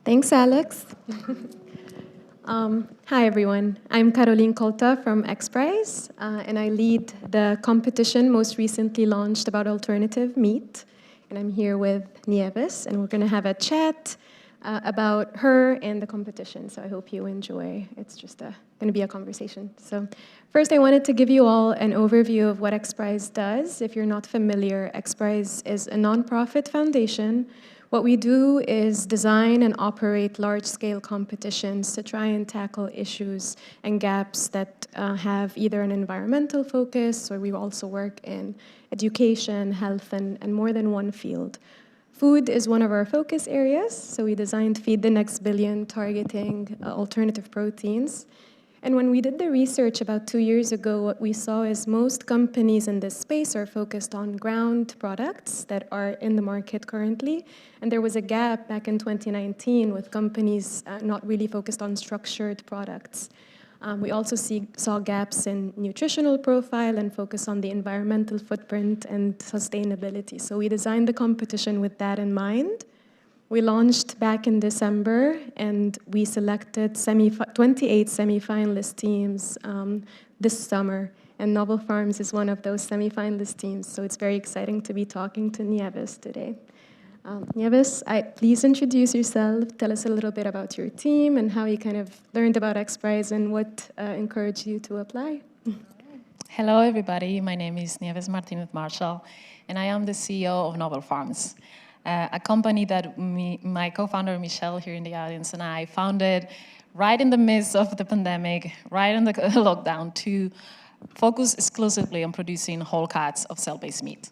Thanks, Alex. Hi, everyone. I'm Caroline Kolta from XPRIZE, and I lead the competition most recently launched about alternative meat. And I'm here with Nieves, and we're going to have a chat about her and the competition. So I hope you enjoy. It's just going to be a conversation. So first, I wanted to give you all an overview of what XPRIZE does. If you're not familiar, XPRIZE is a nonprofit foundation. What we do is design and operate large-scale competitions to try and tackle issues and gaps that have either an environmental focus, or we also work in education, health, and more than one field. Food is one of our focus areas, so we designed Feed the Next Billion, targeting alternative proteins. And when we did the research about 2 years ago, what we saw is most companies in this space are focused on ground products that are in the market currently. And there was a gap back in 2019 with companies not really focused on structured products. We also saw gaps in nutritional profile and focus on the environmental footprint and sustainability. So we designed the competition with that in mind. We launched back in December, and we selected 28 semifinalist teams this summer, and Novel Farms is one of those semifinalist teams, so it's very exciting to be talking to Nieves today. Nieves, please introduce yourself. Tell us a little bit about your team and how you kind of learned about XPRIZE and what encouraged you to apply. Hello, everybody. My name is Nieves Martínez-Marshall, and I am the CEO of Novel Farms, a company that my co-founder Michelle here in the audience and I founded right in the midst of the pandemic, right in the lockdown, to focus exclusively on producing whole cuts of cell-based meat.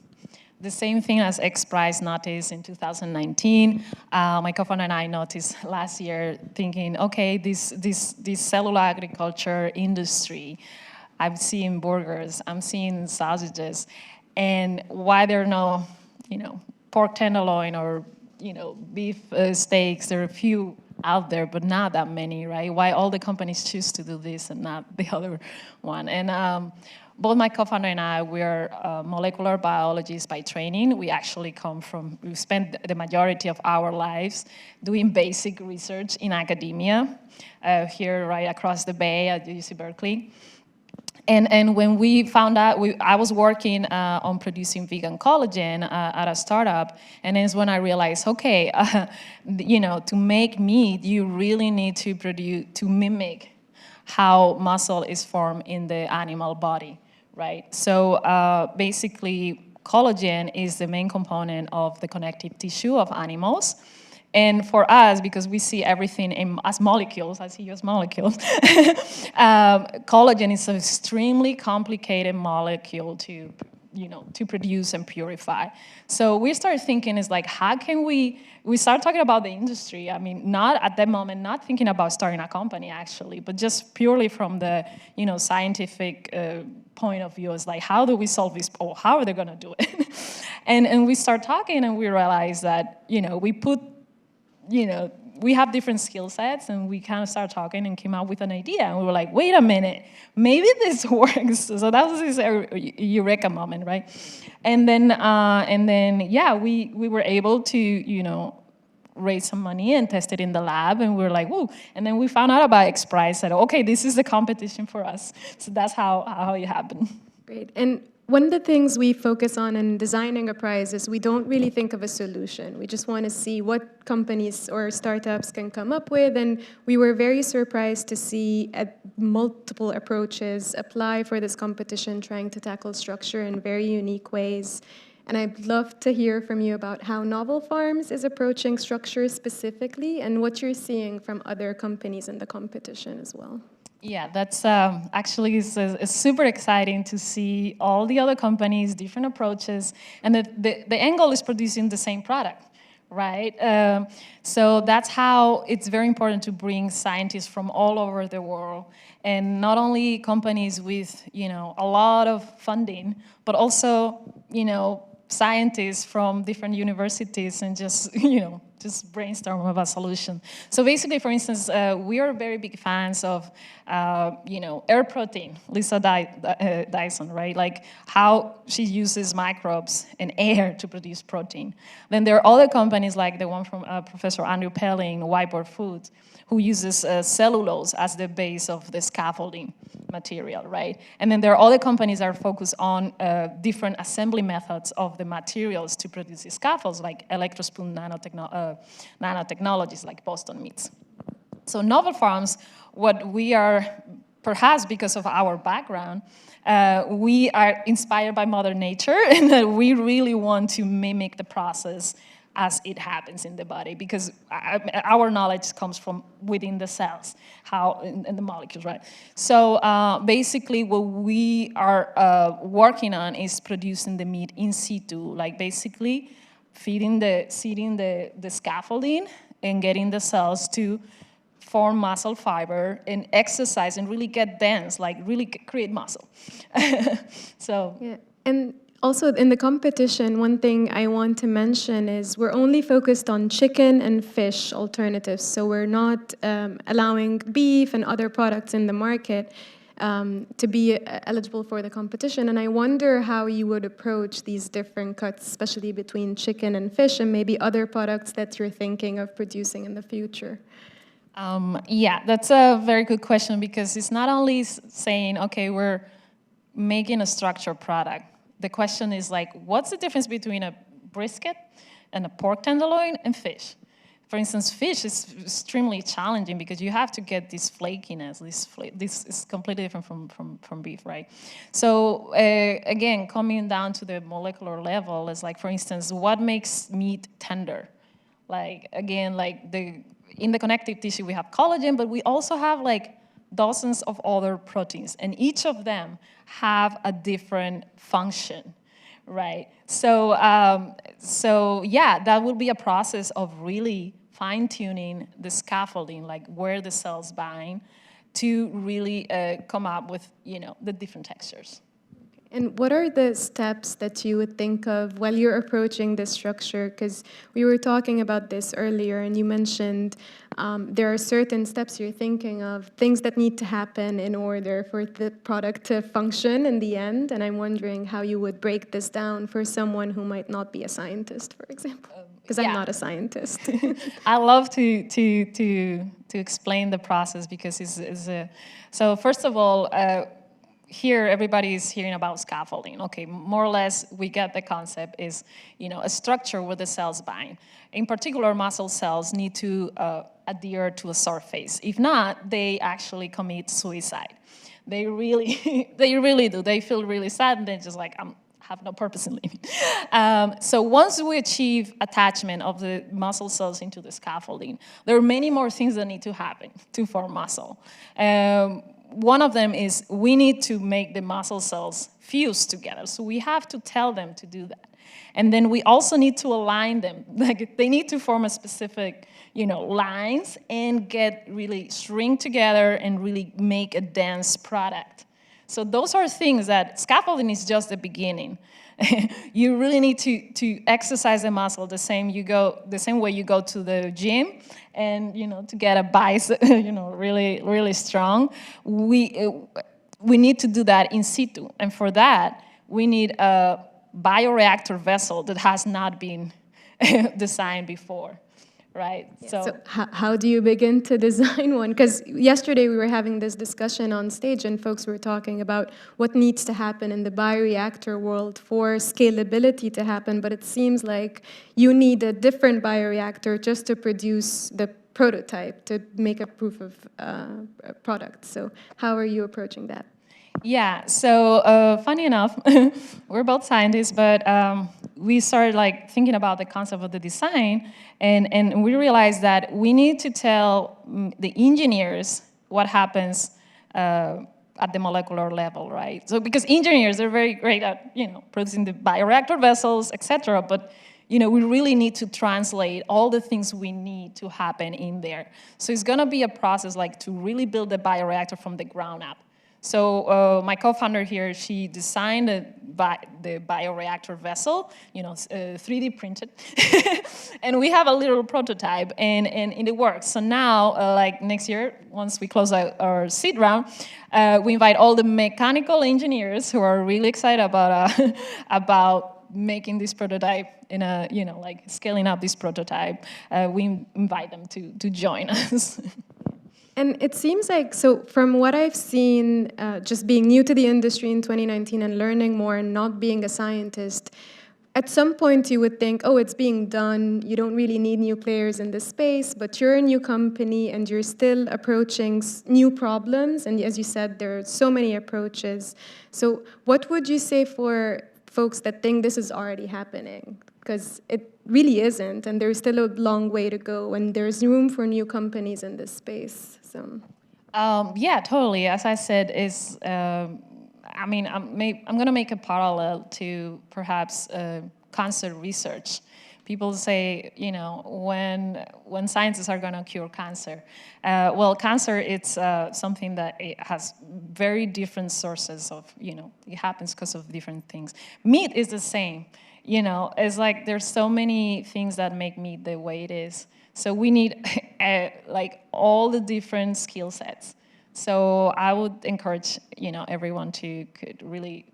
The same thing as XPRIZE noticed in 2019. My co-founder and I noticed last year, thinking, okay, this cellular agriculture industry, I'm seeing burgers, I'm seeing sausages, and why there are no, pork tenderloin or, beef steaks. There are a few out there, but not that many, right? Why all the companies choose to do this and not the other one? And both my co-founder and I, we're molecular biologists by training. We actually we spent the majority of our lives doing basic research in academia here right across the bay at UC Berkeley. And when we found out, I was working on producing vegan collagen at a startup, and it's when I realized, okay, to make meat, you really need to mimic how muscle is formed in the animal body, right? So basically, collagen is the main component of the connective tissue of animals. And for us, because we see everything as molecules, I see you as molecules, collagen is an extremely complicated molecule to produce and purify. So we started thinking, is like, how can we start talking about the industry. I mean, not at that moment, not thinking about starting a company actually, but just purely from the, scientific point of view. It's like, how do we solve this, or how are they gonna do it? and we start talking and we realize that, we have different skill sets, and we kind of started talking and came out with an idea. And we were like, wait a minute, maybe this works. So that was this eureka moment, right? And then, yeah, we were able to, raise some money and test it in the lab. And we were like, woo. And then we found out about XPRIZE, said, okay, this is the competition for us. So that's how it happened. Great. And one of the things we focus on in designing a prize is we don't really think of a solution. We just want to see what companies or startups can come up with, and we were very surprised to see multiple approaches apply for this competition, trying to tackle structure in very unique ways. And I'd love to hear from you about how Novel Farms is approaching structure specifically and what you're seeing from other companies in the competition as well. Yeah, that's actually it's super exciting to see all the other companies, different approaches, and the end goal is producing the same product, right? So that's how it's very important to bring scientists from all over the world, and not only companies with a lot of funding, but also scientists from different universities and just, just brainstorm about a solution. So basically, for instance, we are very big fans of, air protein, Lisa Dyson, right? Like how she uses microbes and air to produce protein. Then there are other companies like the one from Professor Andrew Pelling, Whiteboard Foods, who uses cellulose as the base of the scaffolding material, right? And then there are other companies that are focused on different assembly methods of the materials to produce these scaffolds, like electrospoon nanotechnologies like Boston Meats. So Novel Farms, what we are, perhaps because of our background, we are inspired by Mother Nature, and we really want to mimic the process as it happens in the body, because our knowledge comes from within the cells, how in the molecules, right? So basically what we are working on is producing the meat in situ, like basically seeding the scaffolding and getting the cells to form muscle fiber and exercise and really get dense, like really create muscle. So yeah, and also in the competition, one thing I want to mention is we're only focused on chicken and fish alternatives. So we're not allowing beef and other products in the market to be eligible for the competition. And I wonder how you would approach these different cuts, especially between chicken and fish, and maybe other products that you're thinking of producing in the future. Yeah, that's a very good question, because it's not only saying, okay, we're making a structured product. The question is like, what's the difference between a brisket and a pork tenderloin and fish? For instance, fish is extremely challenging because you have to get this flakiness. This is completely different from beef, right? So again, coming down to the molecular level is like, for instance, what makes meat tender? Like, again, like in the connective tissue, we have collagen, but we also have like dozens of other proteins, and each of them have a different function, right? So, yeah, that will be a process of really fine-tuning the scaffolding, like where the cells bind, to really come up with, the different textures. And what are the steps that you would think of while you're approaching this structure? Because we were talking about this earlier, and you mentioned there are certain steps you're thinking of, things that need to happen in order for the product to function in the end. And I'm wondering how you would break this down for someone who might not be a scientist, for example. Because I'm not a scientist. I love to explain the process, because so first of all, here, everybody is hearing about scaffolding. Okay, more or less, we get the concept is, a structure where the cells bind. In particular, muscle cells need to adhere to a surface. If not, they actually commit suicide. They really, they really do. They feel really sad, and they're just like, I have no purpose in living. So once we achieve attachment of the muscle cells into the scaffolding, there are many more things that need to happen to form muscle. One of them is we need to make the muscle cells fuse together. So we have to tell them to do that. And then we also need to align them. Like they need to form a specific, lines and get really shrink together and really make a dense product. So those are things that scaffolding is just the beginning. You really need to exercise the muscle the same way you go to the gym, and to get a bicep, really strong. We need to do that in situ, and for that we need a bioreactor vessel that has not been designed before. Right. Yeah. So how do you begin to design one? Because yesterday we were having this discussion on stage, and folks were talking about what needs to happen in the bioreactor world for scalability to happen. But it seems like you need a different bioreactor just to produce the prototype, to make a proof of product. So how are you approaching that? Yeah, so funny enough, we're both scientists, but we started thinking about the concept of the design, and we realized that we need to tell the engineers what happens at the molecular level, right? So because engineers are very great at producing the bioreactor vessels, etc., but we really need to translate all the things we need to happen in there. So it's going to be a process to really build the bioreactor from the ground up. So my co-founder here, she designed the bioreactor vessel, 3D printed, and we have a little prototype, and it works. So now, like next year, once we close our seed round, we invite all the mechanical engineers who are really excited about making this prototype in a, like scaling up this prototype. We invite them to join us. And it seems like, so from what I've seen, just being new to the industry in 2019 and learning more and not being a scientist, at some point you would think, oh, it's being done, you don't really need new players in this space, but you're a new company and you're still approaching new problems. And as you said, there are so many approaches. So what would you say for folks that think this is already happening? Because it really isn't, and there's still a long way to go, and there's room for new companies in this space. So, yeah, totally. As I said, I'm going to make a parallel to perhaps cancer research. People say, when scientists are going to cure cancer. Well, cancer, it's something that it has very different sources of, it happens because of different things. Meat is the same. It's like there's so many things that make meat the way it is. So we need like all the different skill sets. So I would encourage, everyone to could really,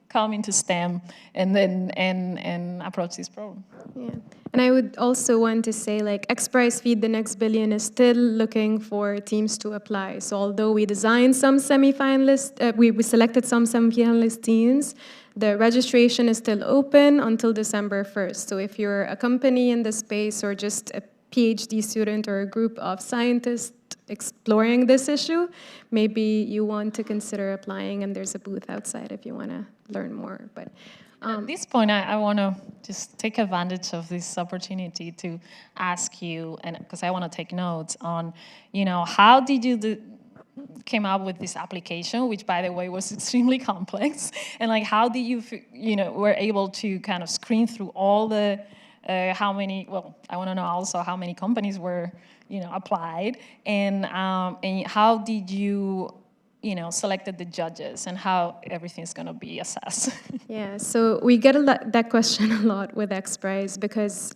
come into STEM and then and approach this problem. yeah. And I would also want to say, like, XPRIZE Feed the Next Billion is still looking for teams to apply. So although we designed some semifinalists, we selected some semifinalist teams, the registration is still open until December 1st. So if you're a company in the space or just a PhD student or a group of scientists exploring this issue, maybe you want to consider applying, and there's a booth outside if you want to learn more. But at this point, I want to just take advantage of this opportunity to ask you, and because I want to take notes on, how did you came up with this application, which, by the way, was extremely complex, and like how did you, were able to kind of screen through all the how many? Well, I want to know also how many companies were, applied, and how did you, selected the judges, and how everything's going to be assessed. yeah, so we get that question a lot with XPRIZE because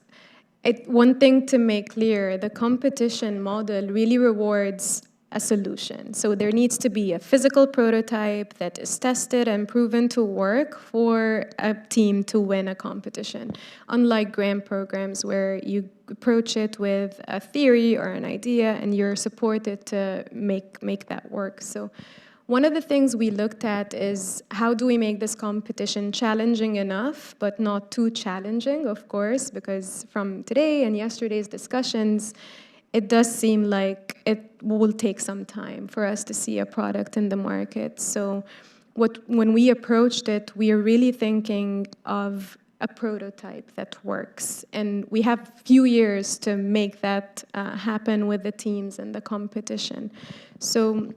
one thing to make clear, the competition model really rewards a solution. So there needs to be a physical prototype that is tested and proven to work for a team to win a competition. Unlike grant programs where you approach it with a theory or an idea and you're supported to make that work. So one of the things we looked at is how do we make this competition challenging enough, but not too challenging, of course, because from today and yesterday's discussions, it does seem like it will take some time for us to see a product in the market. So when we approached it, we are really thinking of a prototype that works. And we have few years to make that happen with the teams and the competition. So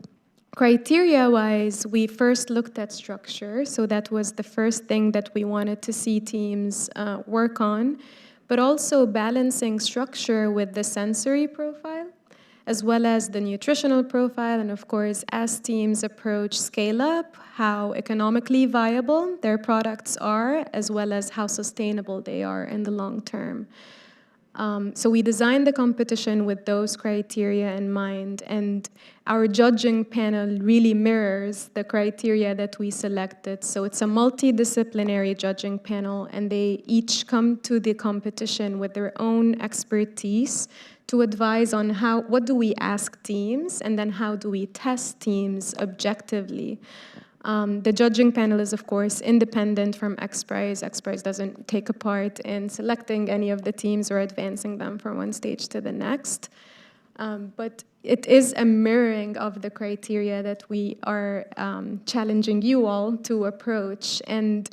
criteria-wise, we first looked at structure. So that was the first thing that we wanted to see teams work on, but also balancing structure with the sensory profile, as well as the nutritional profile, and of course, as teams approach scale-up, how economically viable their products are, as well as how sustainable they are in the long term. So we designed the competition with those criteria in mind, and our judging panel really mirrors the criteria that we selected. So it's a multidisciplinary judging panel, and they each come to the competition with their own expertise to advise on what do we ask teams, and then how do we test teams objectively. The judging panel is, of course, independent from XPRIZE. XPRIZE doesn't take a part in selecting any of the teams or advancing them from one stage to the next. But it is a mirroring of the criteria that we are challenging you all to approach. And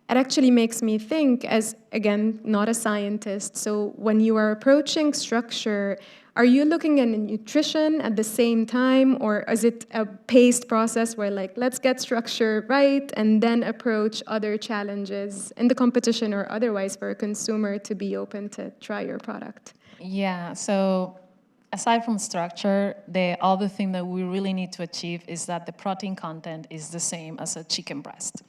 it actually makes me think, as, again, not a scientist, so when you are approaching structure, are you looking at nutrition at the same time, or is it a paced process where, like, let's get structure right and then approach other challenges in the competition or otherwise for a consumer to be open to try your product? Yeah, so aside from structure, the other thing that we really need to achieve is that the protein content is the same as a chicken breast.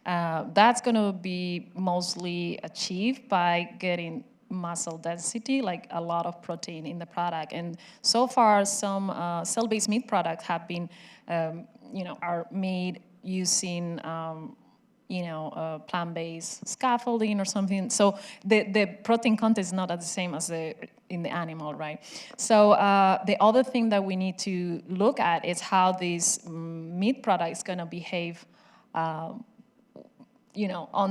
That's going to be mostly achieved by getting muscle density, like a lot of protein in the product. And so far, some cell-based meat products have been, are made using, plant-based scaffolding or something. So the protein content is not the same as in the animal, right? So the other thing that we need to look at is how this meat product is going to behave on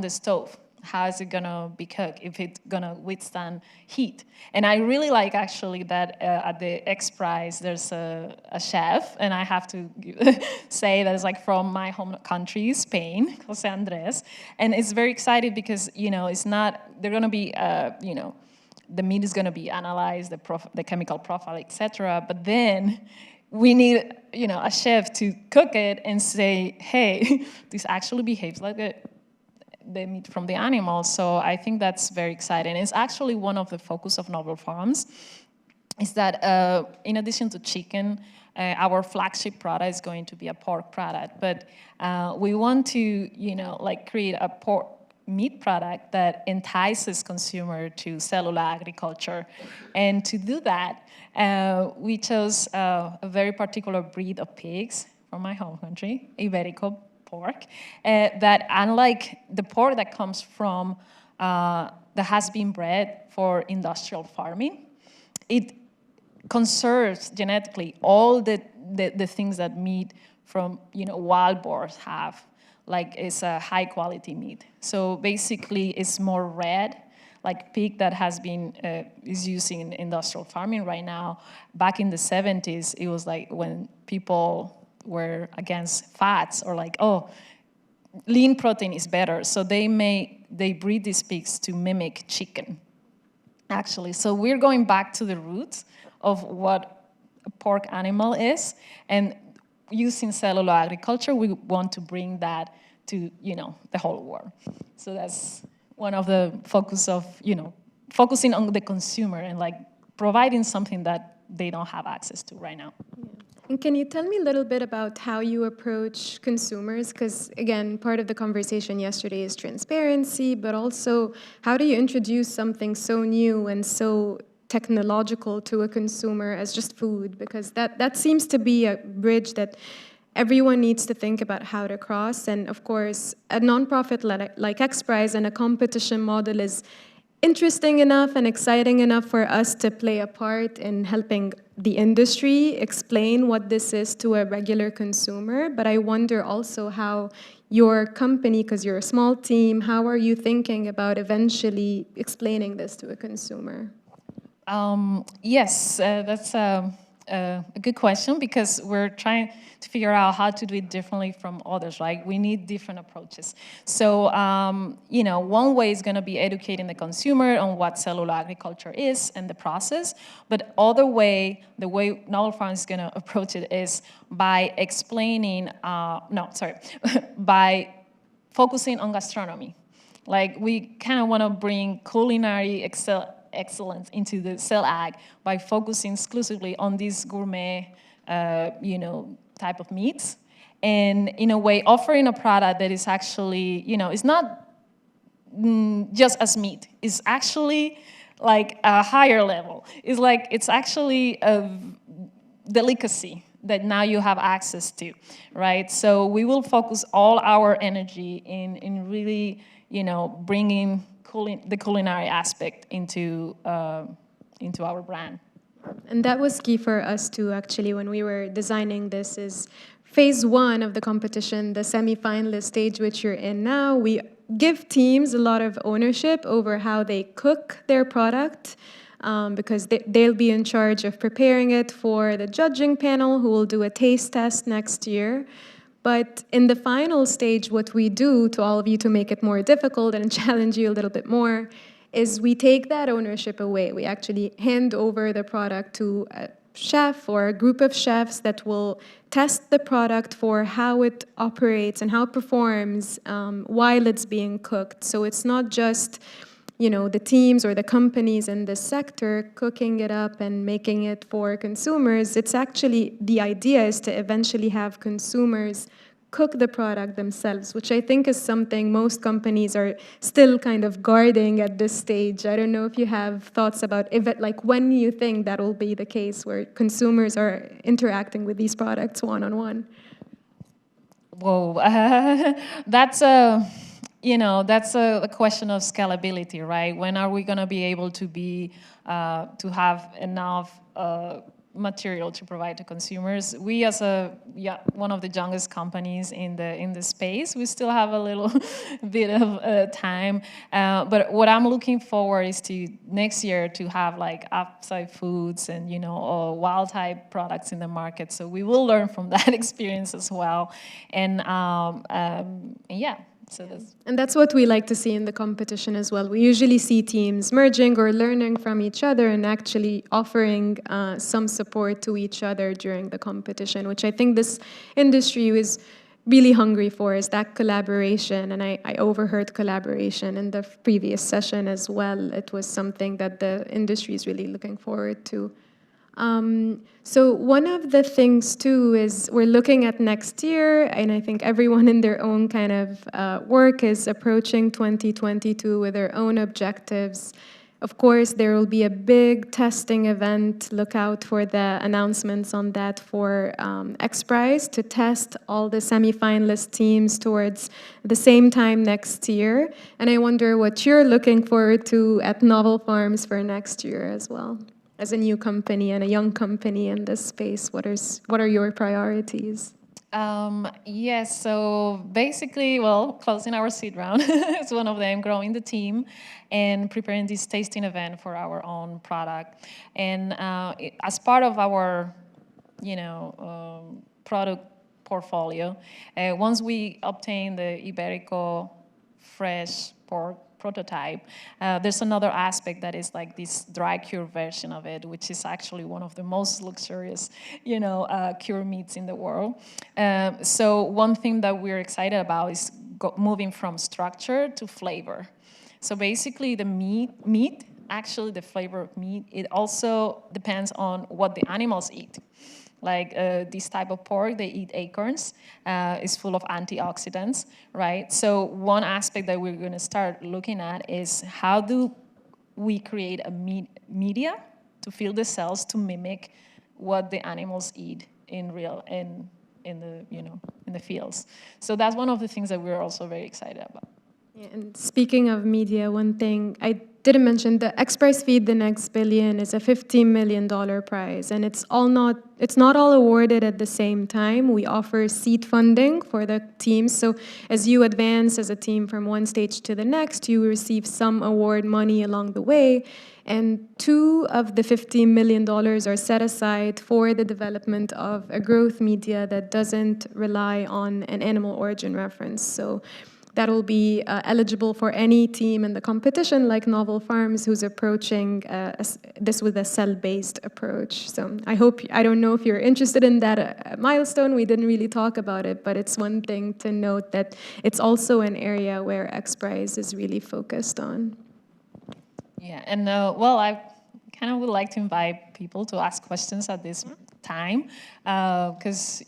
the stove. How is it gonna be cooked, if it's gonna withstand heat? And I really like actually that at the XPRIZE there's a chef, and I have to say that it's like from my home country, Spain, Jose Andres, and it's very excited because it's not, they're gonna be the meat is gonna be analyzed, the chemical profile, etc. But then we need a chef to cook it and say, hey, this actually behaves like the meat from the animal. So I think that's very exciting. It's actually one of the focus of Novel Farms, is that in addition to chicken, our flagship product is going to be a pork product. But we want to, create a pork meat product that entices consumer to cellular agriculture. And to do that, we chose a very particular breed of pigs from my home country, Iberico pork, that unlike the pork that comes from, that has been bred for industrial farming, it conserves genetically all the things that meat from wild boars have. Like it's a high quality meat. So basically it's more red, like pig that has been, is using in industrial farming right now. Back in the 70s, it was like when people were against fats, or like, oh, lean protein is better. So they breed these pigs to mimic chicken, actually. So we're going back to the roots of what a pork animal is, and using cellular agriculture, we want to bring that to, the whole world. So that's one of the focus of, focusing on the consumer and like providing something that they don't have access to right now. Yeah. And can you tell me a little bit about how you approach consumers? Because again, part of the conversation yesterday is transparency, but also how do you introduce something so new and so technological to a consumer as just food? Because that seems to be a bridge that everyone needs to think about how to cross. And of course, a nonprofit like XPRIZE and a competition model is interesting enough and exciting enough for us to play a part in helping the industry explain what this is to a regular consumer. But I wonder also how your company, because you're a small team, how are you thinking about eventually explaining this to a consumer? Yes, that's a good question, because we're trying to figure out how to do it differently from others, right? We need different approaches. So, one way is going to be educating the consumer on what cellular agriculture is and the process. But the way Novel Farms is going to approach it is by explaining, by focusing on gastronomy. Like, we kind of want to bring culinary excellence into the cell ag by focusing exclusively on these gourmet, type of meats, and in a way offering a product that is actually, it's not just as meat. It's actually like a higher level. It's actually a delicacy that now you have access to, right? So we will focus all our energy in really, bringing the culinary aspect into our brand. And that was key for us too, actually, when we were designing this, is phase one of the competition, the semi-finalist stage, which you're in now. We give teams a lot of ownership over how they cook their product, because they'll be in charge of preparing it for the judging panel, who will do a taste test next year. But in the final stage, what we do to all of you to make it more difficult and challenge you a little bit more is we take that ownership away. We actually hand over the product to a chef or a group of chefs that will test the product for how it operates and how it performs while it's being cooked. So it's not just the teams or the companies in this sector cooking it up and making it for consumers. It's actually, the idea is to eventually have consumers cook the product themselves, which I think is something most companies are still kind of guarding at this stage. I don't know if you have thoughts about when you think that will be the case where consumers are interacting with these products one-on-one. Whoa, that's a question of scalability, right? When are we going to be able to have enough material to provide to consumers? We, as one of the youngest companies in the space, we still have a little bit of time. But what I'm looking forward is to next year to have like upside foods and wild type products in the market. So we will learn from that experience as well. And yeah. So that's what we like to see in the competition as well. We usually see teams merging or learning from each other and actually offering some support to each other during the competition, which I think this industry is really hungry for, is that collaboration. And I overheard collaboration in the previous session as well. It was something that the industry is really looking forward to. So one of the things too is we're looking at next year, and I think everyone in their own kind of work is approaching 2022 with their own objectives. Of course, there will be a big testing event. Look out for the announcements on that for XPRIZE to test all the semifinalist teams towards the same time next year. And I wonder what you're looking forward to at Novel Farms for next year as well. As a new company and a young company in this space, what are your priorities? Yes, so basically, closing our seed round is one of them, growing the team, and preparing this tasting event for our own product. And as part of our, product portfolio, once we obtain the Iberico fresh pork prototype, there's another aspect that is like this dry cure version of it, which is actually one of the most luxurious, cure meats in the world. So one thing that we're excited about is moving from structure to flavor. So basically the meat, actually the flavor of meat, it also depends on what the animals eat. Like this type of pork, they eat acorns, is full of antioxidants, right? So one aspect that we're going to start looking at is how do we create a media to fill the cells to mimic what the animals eat in the fields. So that's one of the things that we're also very excited about. Yeah, and speaking of media, one thing I didn't mention, the XPRIZE Feed the Next Billion is a $15 million prize, and it's not all awarded at the same time. We offer seed funding for the teams, so as you advance as a team from one stage to the next, you receive some award money along the way, and 2 of the $15 million are set aside for the development of a growth media that doesn't rely on an animal origin reference. So that will be eligible for any team in the competition, like Novel Farms, who's approaching this with a cell-based approach. So I don't know if you're interested in that milestone. We didn't really talk about it, but it's one thing to note that it's also an area where XPRIZE is really focused on. Yeah, and I kind of would like to invite people to ask questions at this time, because,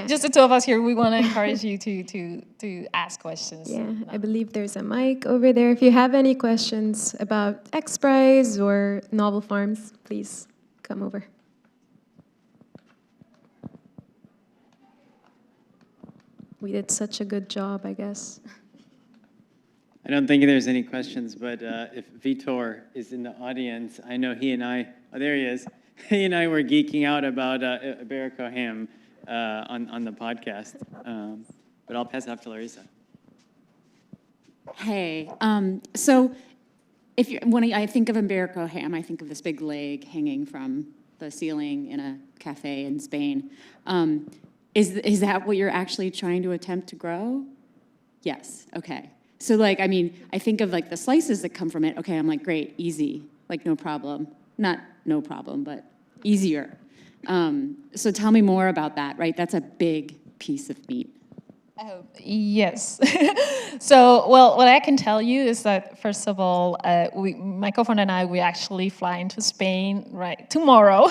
just the two of us here, we want to encourage you to ask questions. Yeah, I believe there's a mic over there. If you have any questions about XPRIZE or Novel Farms, please come over. We did such a good job, I guess. I don't think there's any questions, but if Vitor is in the audience, I know he and I, oh, there he is. He and I were geeking out about Iberico ham on the podcast, but I'll pass it off to Larissa. Hey, so when I think of Iberico ham, I think of this big leg hanging from the ceiling in a cafe in Spain. Is that what you're actually trying to attempt to grow? Yes, okay. So I think of the slices that come from it. Okay, I'm like, great, easy, no problem. Not no problem, but easier. So tell me more about that, right? That's a big piece of meat. Yes. So, well, what I can tell you is that, first of all, my co-founder and I, we actually fly into Spain right tomorrow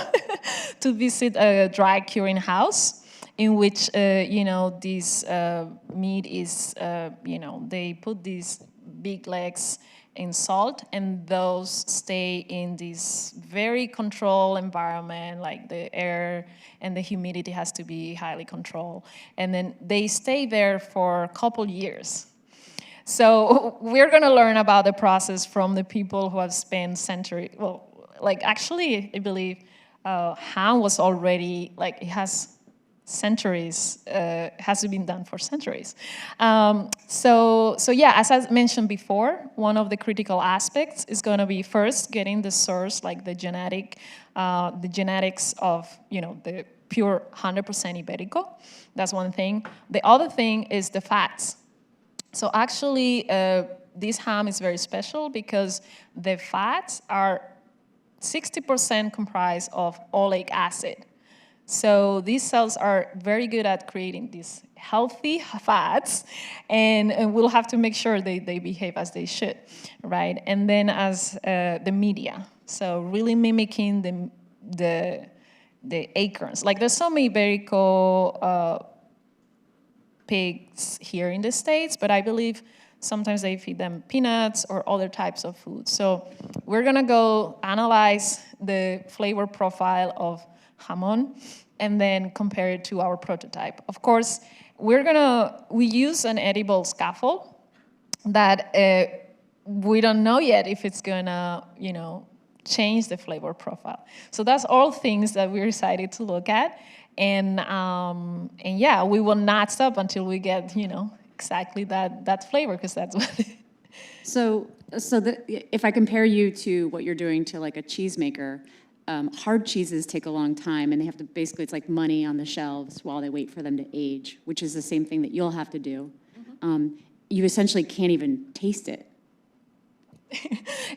to visit a dry curing house in which, this meat is, they put these big legs in salt, and those stay in this very controlled environment, like the air and the humidity has to be highly controlled. And then they stay there for a couple years. So we're gonna learn about the process from the people who have spent centuries, actually, I believe ham was already, it has centuries, has been done for centuries. So yeah, as I mentioned before, one of the critical aspects is going to be first getting the source, like the genetics of, the pure 100% Iberico. That's one thing. The other thing is the fats. So actually, this ham is very special because the fats are 60% comprised of oleic acid. So these cells are very good at creating these healthy fats, and we'll have to make sure they behave as they should, right? And then as the media, so really mimicking the acorns. Like there's so many Iberico pigs here in the States, but I believe sometimes they feed them peanuts or other types of food. So we're gonna go analyze the flavor profile of jamon, and then compare it to our prototype. Of course, we use an edible scaffold that we don't know yet if it's gonna, change the flavor profile. So that's all things that we're excited to look at, and yeah, we will not stop until we get, exactly that flavor, because that's what. So if I compare you to what you're doing to like a cheesemaker, hard cheeses take a long time, and they have to basically, it's like money on the shelves while they wait for them to age, which is the same thing that you'll have to do. You essentially can't even taste it.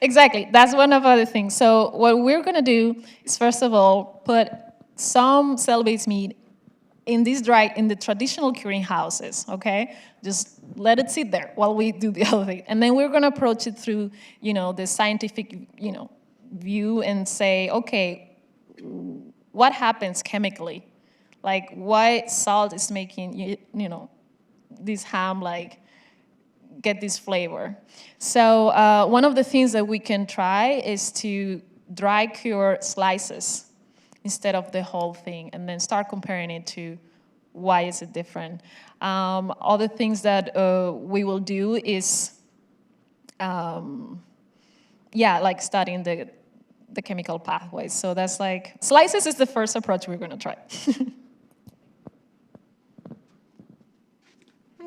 Exactly, that's one of the other things. So what we're gonna do is, first of all, put some cell-based meat in the traditional curing houses, okay? Just let it sit there while we do the other thing. And then we're gonna approach it through, the scientific, view and say, okay, what happens chemically? Like why salt is making, this ham get this flavor. So one of the things that we can try is to dry cure slices instead of the whole thing, and then start comparing it to why is it different. Other things that we will do is, studying the chemical pathways. So that's slices is the first approach we're gonna try.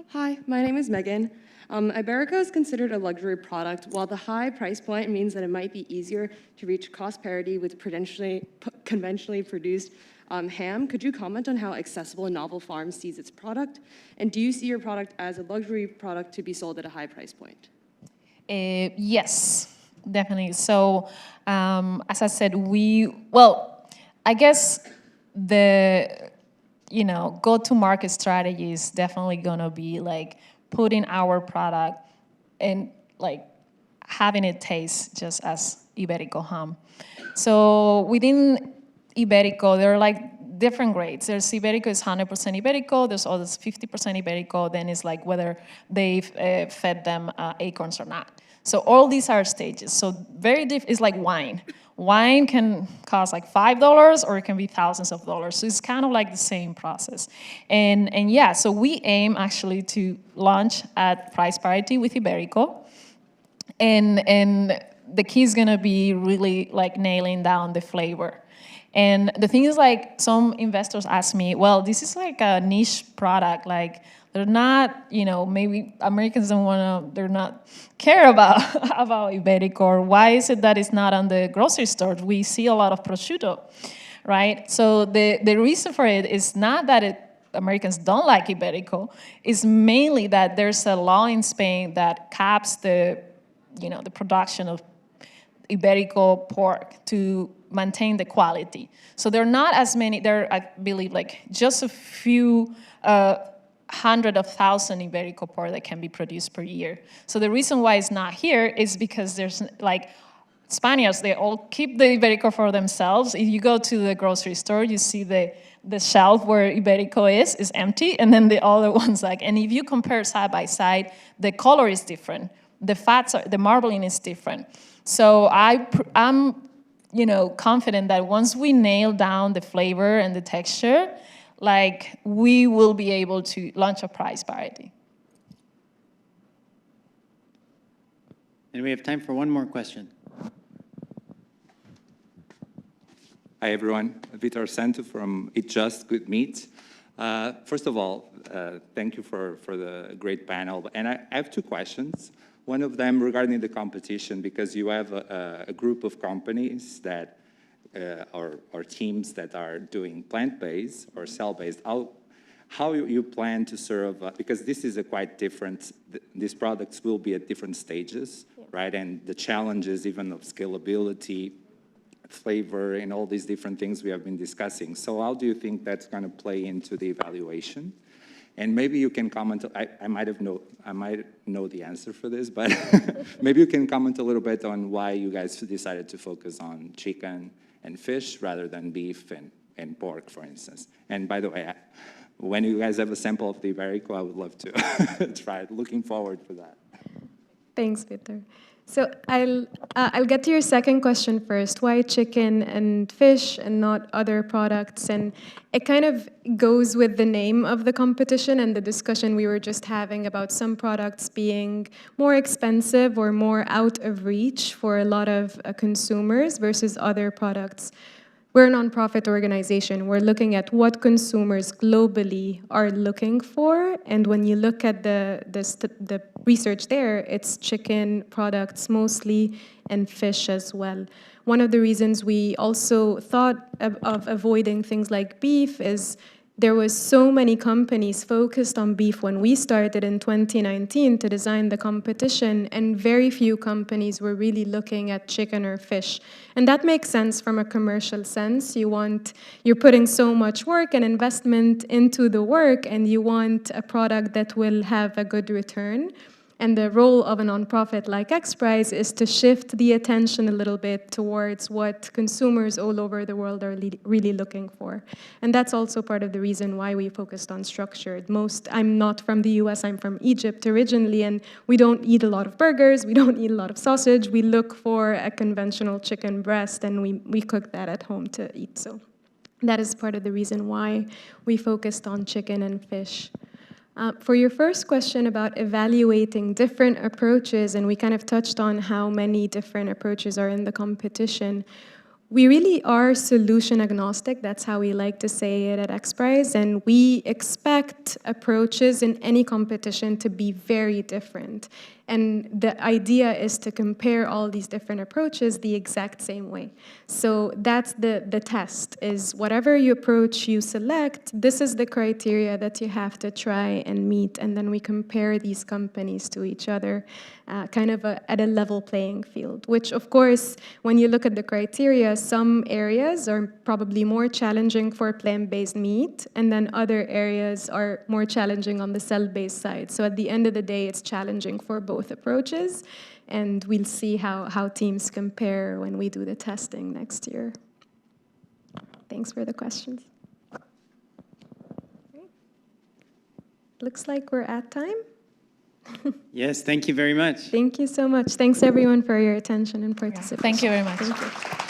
Hi, my name is Megan. Iberico is considered a luxury product. While the high price point means that it might be easier to reach cost parity with conventionally produced ham, could you comment on how accessible Novel Farms sees its product? And do you see your product as a luxury product to be sold at a high price point? Yes, definitely. So as I said, I guess the go-to-market strategy is definitely gonna be putting our product and having it taste just as Iberico ham. So within Iberico, there are different grades. There's Iberico is 100% Iberico. There's others 50% Iberico. Then it's whether they've fed them acorns or not. So all these are stages. So it's like wine. Wine can cost $5 or it can be thousands of dollars. So it's kind of the same process. And yeah, so we aim actually to launch at price parity with Iberico. And the key is gonna be really nailing down the flavor. And the thing is some investors ask me, well, this is a niche product, they're not, maybe Americans they're not care about Iberico, or why is it that it's not on the grocery store? We see a lot of prosciutto, right? So the reason for it is not that Americans don't like Iberico, it's mainly that there's a law in Spain that caps the production of Iberico pork to maintain the quality. So there are not as many, I believe just a few hundreds of thousands Iberico pork that can be produced per year. So the reason why it's not here is because there's like, Spaniards, they all keep the Iberico for themselves. If you go to the grocery store, you see the shelf where Iberico is empty, and then the other ones and if you compare side by side, the color is different. The fats, the marbling is different. So I'm confident that once we nail down the flavor and the texture, we will be able to launch a prize variety. And we have time for one more question. Hi, everyone. Vitor Santo from Eat Just Good Meat. First of all, thank you for the great panel. And I have two questions. One of them regarding the competition, because you have a group of companies that, or teams that are doing plant-based or cell-based. How you plan to serve, because this is a quite different, these products will be at different stages, right? And the challenges even of scalability, flavor, and all these different things we have been discussing. So how do you think that's going to play into the evaluation? And maybe you can comment, I might know the answer for this, but maybe you can comment a little bit on why you guys decided to focus on chicken and fish rather than beef and pork, for instance. And by the way, when you guys have a sample of the Iberico, I would love to try it. Looking forward for that. Thanks, Peter. So I'll get to your second question first. Why chicken and fish and not other products? And it kind of goes with the name of the competition and the discussion we were just having about some products being more expensive or more out of reach for a lot of consumers versus other products. We're a nonprofit organization. We're looking at what consumers globally are looking for, and when you look at the research there, it's chicken products mostly and fish as well. One of the reasons we also thought of avoiding things like beef is there was so many companies focused on beef when we started in 2019 to design the competition, and very few companies were really looking at chicken or fish. And that makes sense from a commercial sense. You're putting so much work and investment into the work, and you want a product that will have a good return. And the role of a nonprofit like XPRIZE is to shift the attention a little bit towards what consumers all over the world are really looking for. And that's also part of the reason why we focused on structured. I'm not from the US, I'm from Egypt originally, and we don't eat a lot of burgers, we don't eat a lot of sausage. We look for a conventional chicken breast, and we cook that at home to eat. So that is part of the reason why we focused on chicken and fish. For your first question about evaluating different approaches, and we kind of touched on how many different approaches are in the competition, we really are solution agnostic. That's how we like to say it at XPRIZE, and we expect approaches in any competition to be very different. And the idea is to compare all these different approaches the exact same way. So that's the test, is whatever approach you select, this is the criteria that you have to try and meet, and then we compare these companies to each other kind of at a level playing field, which of course, when you look at the criteria, some areas are probably more challenging for plant-based meat, and then other areas are more challenging on the cell-based side. So at the end of the day, it's challenging for both approaches, and we'll see how teams compare when we do the testing next year. Thanks for the questions. Okay. Looks like we're at time. Yes, thank you very much. Thank you so much. Thanks everyone for your attention and participation. Thank you very much. Thank you.